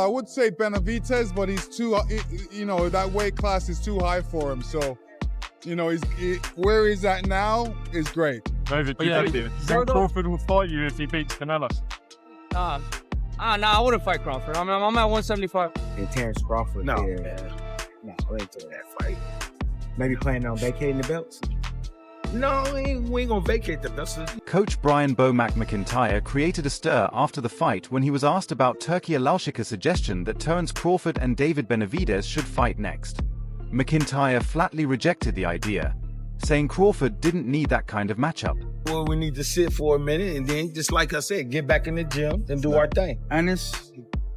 I would say Benavidez, but he's too, you know, that weight class is too high for him. So, you know, where he's at now is great. David, do you think Crawford will fight you if he beats Canelo? Nah, I wouldn't fight Crawford. I'm at 175. And Terence Crawford. No. No, I ain't doing that fight. Maybe planning on vacating the belts. No, we ain't gonna vacate the belts. Coach Brian "Bo-Mac" McIntyre created a stir after the fight when he was asked about Turki Alalshikh's suggestion that Terence Crawford and David Benavidez should fight next. McIntyre flatly rejected the idea, saying Crawford didn't need that kind of matchup. Well, we need to sit for a minute and then, just like I said, get back in the gym and do our thing. Ennis,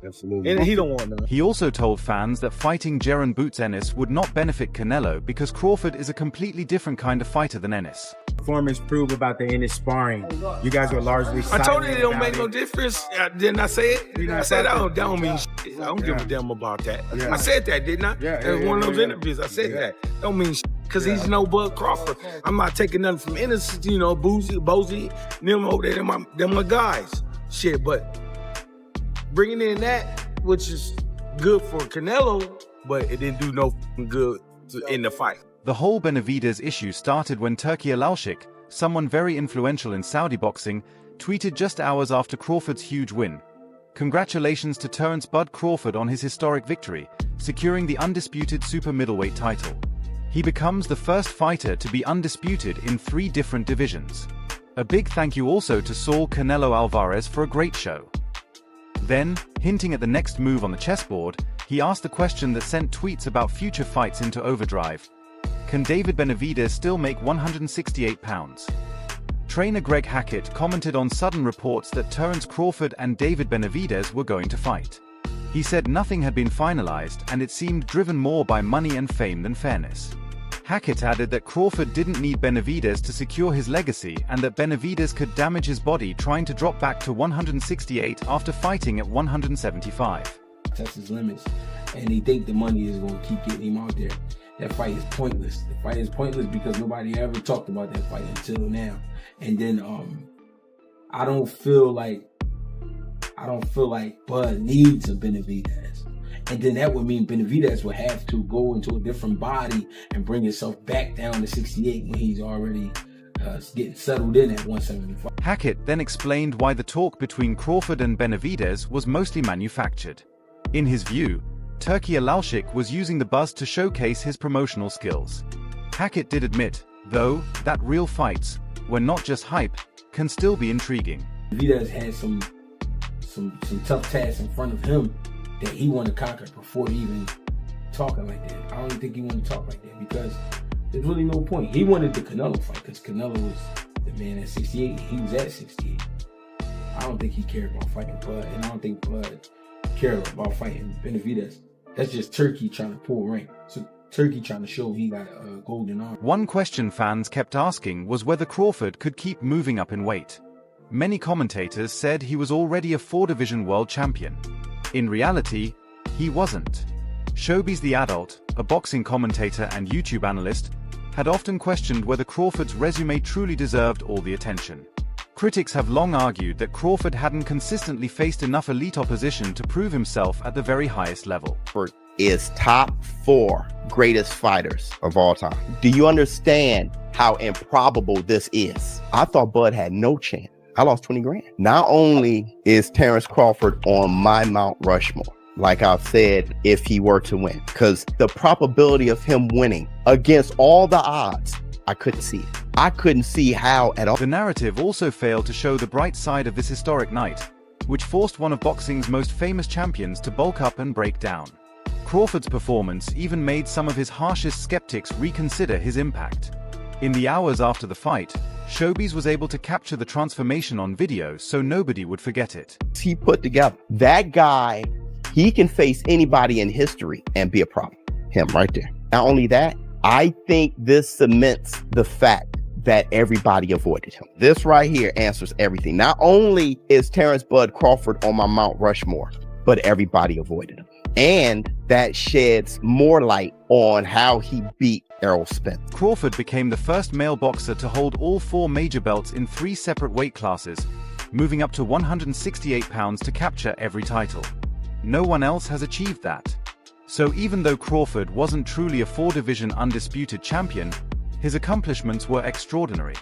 absolutely. And he don't want none. He also told fans that fighting Jaron "Boots" Ennis would not benefit Canelo because Crawford is a completely different kind of fighter than Ennis. Performance prove about the Ennis sparring. You guys were largely I told you silent it don't about make no difference. Didn't I say it? I said that don't mean shit. I don't give a damn about that. I said that, didn't I? In one of those interviews, I said that. Don't mean shit. Because he's no Bud Crawford. I'm not taking nothing from Ennis, you know, Bozy, them over there, them my guys. Shit, but bringing in that, which is good for Canelo, but it didn't do no good in the fight. The whole Benavidez issue started when Turki Alalshikh, someone very influential in Saudi boxing, tweeted just hours after Crawford's huge win. Congratulations to Terence "Bud" Crawford on his historic victory, securing the undisputed super middleweight title. He becomes the first fighter to be undisputed in 3 different divisions. A big thank you also to Saul Canelo Alvarez for a great show. Then, hinting at the next move on the chessboard, he asked the question that sent tweets about future fights into overdrive. Can David Benavidez still make 168 pounds? Trainer Greg Hackett commented on sudden reports that Terence Crawford and David Benavidez were going to fight. He said nothing had been finalized and it seemed driven more by money and fame than fairness. Hackett added that Crawford didn't need Benavidez to secure his legacy and that Benavidez could damage his body trying to drop back to 168 after fighting at 175. Test his limits, and they think the money is going to keep getting him out there. That fight is pointless. The fight is pointless because nobody ever talked about that fight until now. And then I don't feel like Bud needs a Benavidez. And then that would mean Benavidez would have to go into a different body and bring himself back down to 68 when he's already getting settled in at 175. Hackett then explained why the talk between Crawford and Benavidez was mostly manufactured. In his view, Turki Alalshikh was using the buzz to showcase his promotional skills. Hackett did admit, though, that real fights, when not just hype, can still be intriguing. Benavidez had some tough tasks in front of him that he wanted to conquer before he even talking like that. I don't even think he wanted to talk like that because there's really no point. He wanted the Canelo fight because Canelo was the man at 68. He was at 68. I don't think he cared about fighting Bud, and I don't think Bud cared about fighting Benavidez. That's just Turkey trying to pull rank. So Turkey trying to show he got a golden arm. One question fans kept asking was whether Crawford could keep moving up in weight. Many commentators said he was already a 4-division world champion. In reality, he wasn't. Showbiz the Adult, a boxing commentator and YouTube analyst, had often questioned whether Crawford's resume truly deserved all the attention. Critics have long argued that Crawford hadn't consistently faced enough elite opposition to prove himself at the very highest level. Is top 4 greatest fighters of all time. Do you understand how improbable this is? I thought Bud had no chance. I lost 20 grand. Not only is Terence Crawford on my Mount Rushmore, like I've said, if he were to win, because the probability of him winning against all the odds, I couldn't see it. I couldn't see how at all. The narrative also failed to show the bright side of this historic night, which forced one of boxing's most famous champions to bulk up and break down. Crawford's performance even made some of his harshest skeptics reconsider his impact. In the hours after the fight, Showbiz was able to capture the transformation on video so nobody would forget it. He put together. That guy, he can face anybody in history and be a problem. Him right there. Not only that, I think this cements the fact that everybody avoided him. This right here answers everything. Not only is Terence "Bud" Crawford on my Mount Rushmore, but everybody avoided him. And that sheds more light on how he beat Errol Spence. Crawford became the first male boxer to hold all 4 major belts in 3 separate weight classes, moving up to 168 pounds to capture every title. No one else has achieved that. So even though Crawford wasn't truly a 4-division undisputed champion, his accomplishments were extraordinary.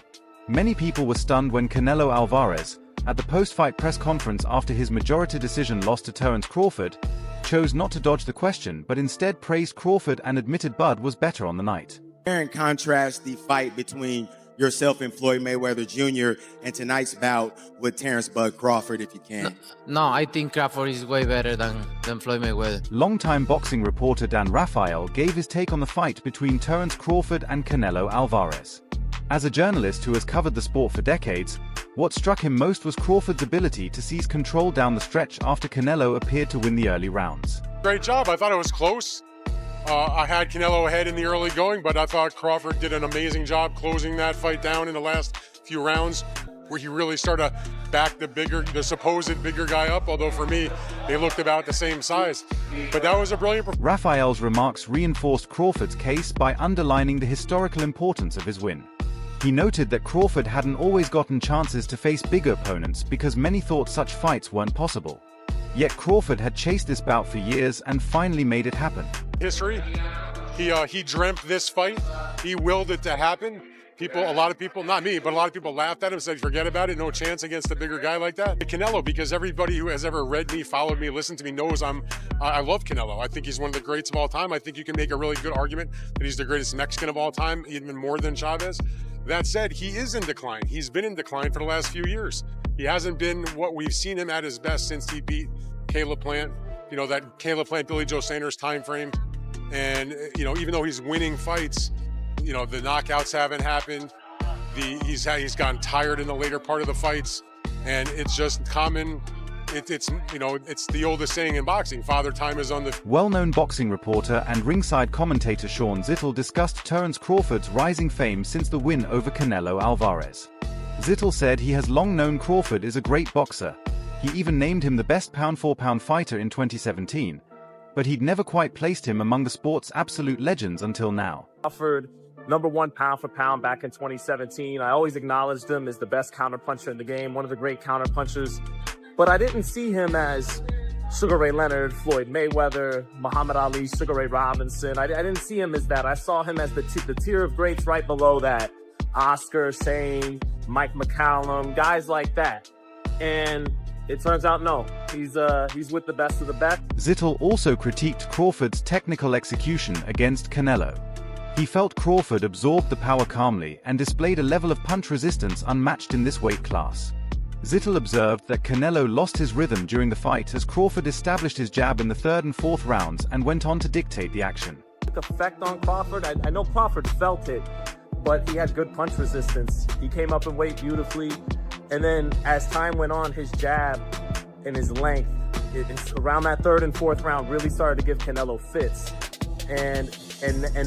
Many people were stunned when Canelo Alvarez, at the post-fight press conference after his majority decision loss to Terence Crawford, chose not to dodge the question but instead praised Crawford and admitted Bud was better on the night. And contrast the fight between yourself and Floyd Mayweather Jr. and tonight's bout with Terence Bud Crawford, if you can. No, I think Crawford is way better than Floyd Mayweather. Longtime boxing reporter Dan Rafael gave his take on the fight between Terence Crawford and Canelo Alvarez. As a journalist who has covered the sport for decades, what struck him most was Crawford's ability to seize control down the stretch after Canelo appeared to win the early rounds. Great job. I thought it was close. I had Canelo ahead in the early going, but I thought Crawford did an amazing job closing that fight down in the last few rounds, where he really started to back the supposed bigger guy up, although for me, they looked about the same size. But that was a brilliant performance. Rafael's remarks reinforced Crawford's case by underlining the historical importance of his win. He noted that Crawford hadn't always gotten chances to face bigger opponents because many thought such fights weren't possible. Yet Crawford had chased this bout for years and finally made it happen. History. He dreamt this fight. He willed it to happen. A lot of people, not me, but a lot of people laughed at him, said, forget about it, no chance against a bigger guy like that. Canelo, because everybody who has ever read me, followed me, listened to me knows I love Canelo. I think he's one of the greats of all time. I think you can make a really good argument that he's the greatest Mexican of all time, even more than Chavez. That said, he is in decline. He's been in decline for the last few years. He hasn't been what we've seen him at his best since he beat Caleb Plant, that Caleb Plant, Billy Joe Sanders time frame. And, even though he's winning fights, the knockouts haven't happened. He's gotten tired in the later part of the fights. And it's just common. It's the oldest saying in boxing, father time is on the... Well-known boxing reporter and ringside commentator Sean Zittel discussed Terence Crawford's rising fame since the win over Canelo Alvarez. Zittel said he has long known Crawford is a great boxer. He even named him the best pound-for-pound fighter in 2017, but he'd never quite placed him among the sport's absolute legends until now. Crawford, #1 pound-for-pound back in 2017. I always acknowledged him as the best counterpuncher in the game, one of the great counterpunchers. But I didn't see him as Sugar Ray Leonard, Floyd Mayweather, Muhammad Ali, Sugar Ray Robinson. I didn't see him as that. I saw him as the tier of greats right below that. Oscar, Sane, Mike McCallum, guys like that. And it turns out, no, he's with the best of the best. Zittel also critiqued Crawford's technical execution against Canelo. He felt Crawford absorbed the power calmly and displayed a level of punch resistance unmatched in this weight class. Zittel observed that Canelo lost his rhythm during the fight as Crawford established his jab in the 3rd and 4th rounds and went on to dictate the action. Effect on Crawford, I know Crawford felt it, but he had good punch resistance. He came up in weight beautifully, and then as time went on, his jab and his length, around that 3rd and 4th round, really started to give Canelo fits. And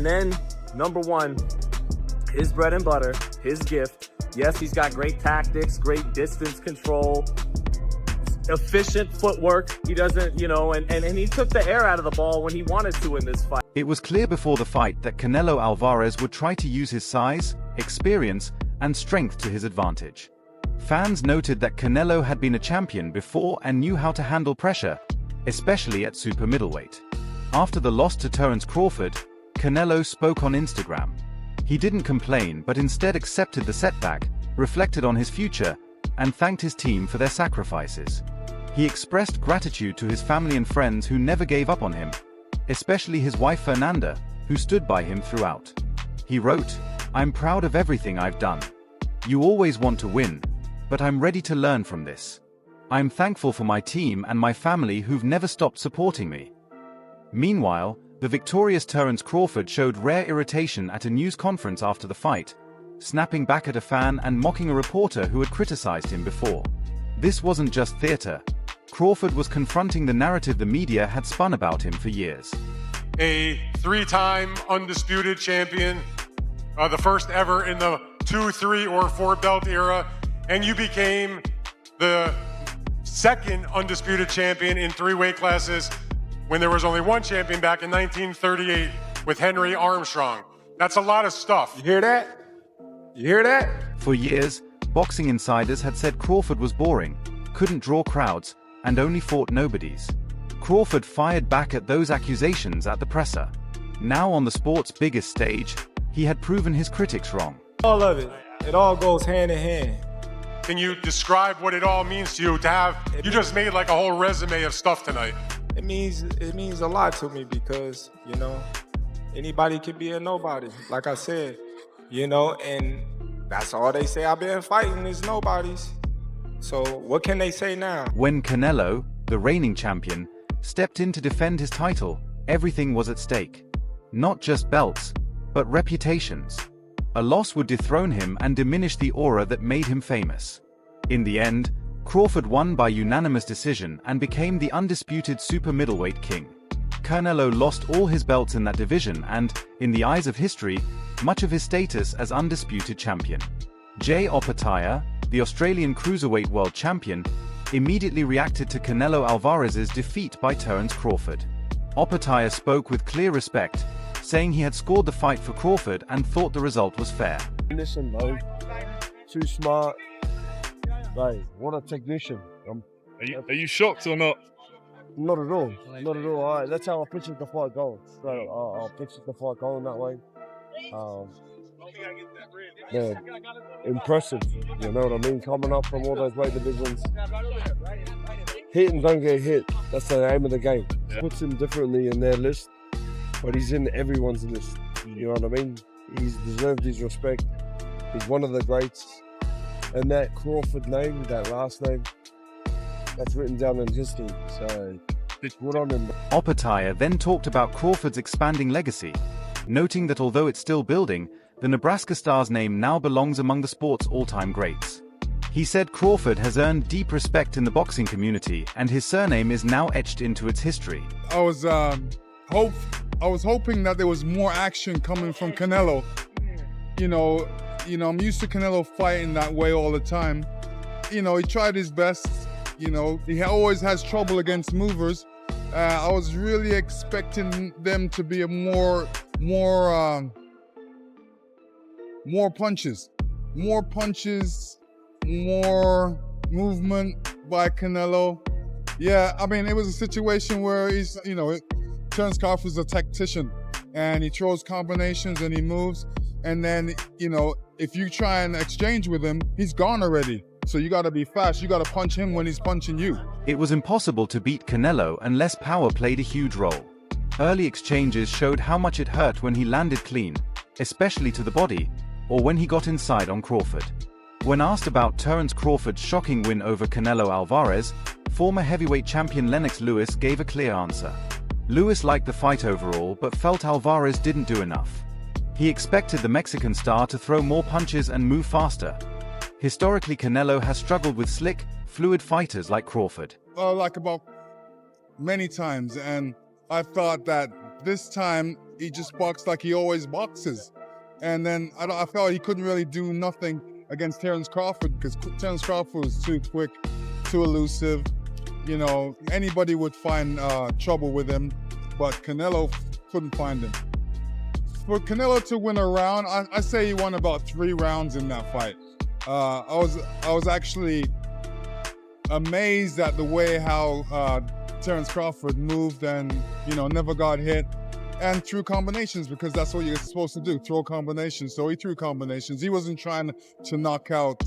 then, #1, his bread and butter, his gift. Yes, he's got great tactics, great distance control, efficient footwork. He doesn't, and he took the air out of the ball when he wanted to in this fight. It was clear before the fight that Canelo Alvarez would try to use his size, experience, and strength to his advantage. Fans noted that Canelo had been a champion before and knew how to handle pressure, especially at super middleweight. After the loss to Terence Crawford, Canelo spoke on Instagram. He didn't complain but instead accepted the setback, reflected on his future, and thanked his team for their sacrifices. He expressed gratitude to his family and friends who never gave up on him, especially his wife Fernanda, who stood by him throughout. He wrote, "I'm proud of everything I've done. You always want to win, but I'm ready to learn from this. I'm thankful for my team and my family who've never stopped supporting me." Meanwhile, the victorious Terence Crawford showed rare irritation at a news conference after the fight, snapping back at a fan and mocking a reporter who had criticized him before. This wasn't just theater. Crawford was confronting the narrative the media had spun about him for years. A 3-time undisputed champion, the first ever in the 2, 3, or 4 belt era, and you became the 2nd undisputed champion in 3 weight classes when there was only 1 champion back in 1938 with Henry Armstrong. That's a lot of stuff. You hear that? You hear that? For years, boxing insiders had said Crawford was boring, couldn't draw crowds, and only fought nobodies. Crawford fired back at those accusations at the presser. Now on the sport's biggest stage, he had proven his critics wrong. All of it. It all goes hand in hand. Can you describe what it all means to you to have, you just made like a whole resume of stuff tonight. It means a lot to me because, you know, anybody can be a nobody, like I said, you know, and that's all they say I've been fighting is nobodies. So what can they say now? When Canelo, the reigning champion, stepped in to defend his title, everything was at stake. Not just belts, but reputations. A loss would dethrone him and diminish the aura that made him famous. In the end, Crawford won by unanimous decision and became the undisputed super middleweight king. Canelo lost all his belts in that division and, in the eyes of history, much of his status as undisputed champion. Jay Opetaia, the Australian cruiserweight world champion, immediately reacted to Canelo Alvarez's defeat by Terence Crawford. Opetaia spoke with clear respect, saying he had scored the fight for Crawford and thought the result was fair. Listen, though, too smart. Like, what a technician. Are you shocked or not? Not at all. Not at all. That's how I pictured the fight going. So I pictured the fight going that way. Yeah, impressive. You know what I mean? Coming up from all those weight divisions. Hit and don't get hit. That's the aim of the game. Yeah. Puts him differently in their list, but he's in everyone's list. You know what I mean? He's deserved his respect. He's one of the greats. And that Crawford name, that last name, that's written down in history. So, good on him. Opetaia then talked about Crawford's expanding legacy, noting that although it's still building, the Nebraska star's name now belongs among the sport's all-time greats. He said Crawford has earned deep respect in the boxing community, and his surname is now etched into its history. I was hoping that there was more action coming from Canelo. You know, I'm used to Canelo fighting that way all the time. You know, he tried his best. You know, he always has trouble against movers. I was really expecting them to be more punches, more movement by Canelo. Yeah, I mean, it was a situation where he's, you know, Terence Crawford's a tactician, and he throws combinations and he moves, and then, you know, if you try and exchange with him, he's gone already. So you gotta be fast, you gotta punch him when he's punching you. It was impossible to beat Canelo unless power played a huge role. Early exchanges showed how much it hurt when he landed clean, especially to the body, or when he got inside on Crawford. When asked about Terence Crawford's shocking win over Canelo Alvarez, former heavyweight champion Lennox Lewis gave a clear answer. Lewis liked the fight overall but felt Alvarez didn't do enough. He expected the Mexican star to throw more punches and move faster. Historically, Canelo has struggled with slick, fluid fighters like Crawford. Like about many times, and I thought that this time he just boxed like he always boxes. And then I felt he couldn't really do nothing against Terence Crawford because Terence Crawford was too quick, too elusive. You know, anybody would find trouble with him, but Canelo couldn't find him. For Canelo to win a round, I say he won about 3 rounds in that fight. I was actually amazed at the way how Terence Crawford moved and, you know, never got hit, and threw combinations because that's what you're supposed to do, throw combinations. So he threw combinations. He wasn't trying to knock out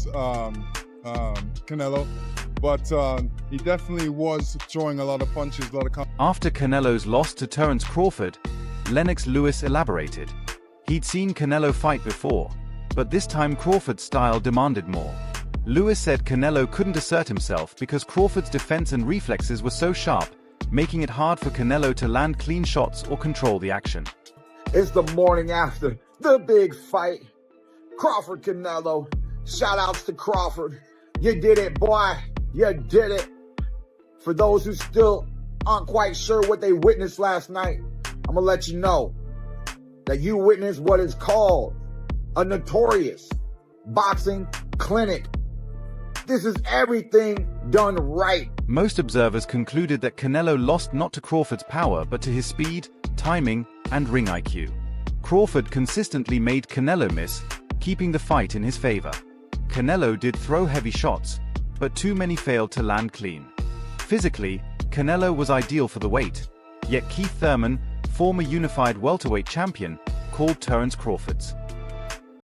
Canelo, but he definitely was throwing a lot of punches, a lot of After Canelo's loss to Terence Crawford, Lennox Lewis elaborated. He'd seen Canelo fight before, but this time Crawford's style demanded more. Lewis said Canelo couldn't assert himself because Crawford's defense and reflexes were so sharp, making it hard for Canelo to land clean shots or control the action. It's the morning after the big fight. Crawford Canelo. Shout outs to Crawford. You did it, boy. You did it. For those who still aren't quite sure what they witnessed last night, I'm gonna let you know that you witnessed what is called a notorious boxing clinic. This is everything done right. Most observers concluded that Canelo lost not to Crawford's power but to his speed, timing, and ring IQ. Crawford consistently made Canelo miss, keeping the fight in his favor. Canelo did throw heavy shots, but too many failed to land clean. Physically, Canelo was ideal for the weight, yet Keith Thurman, former unified welterweight champion, called Terence Crawford's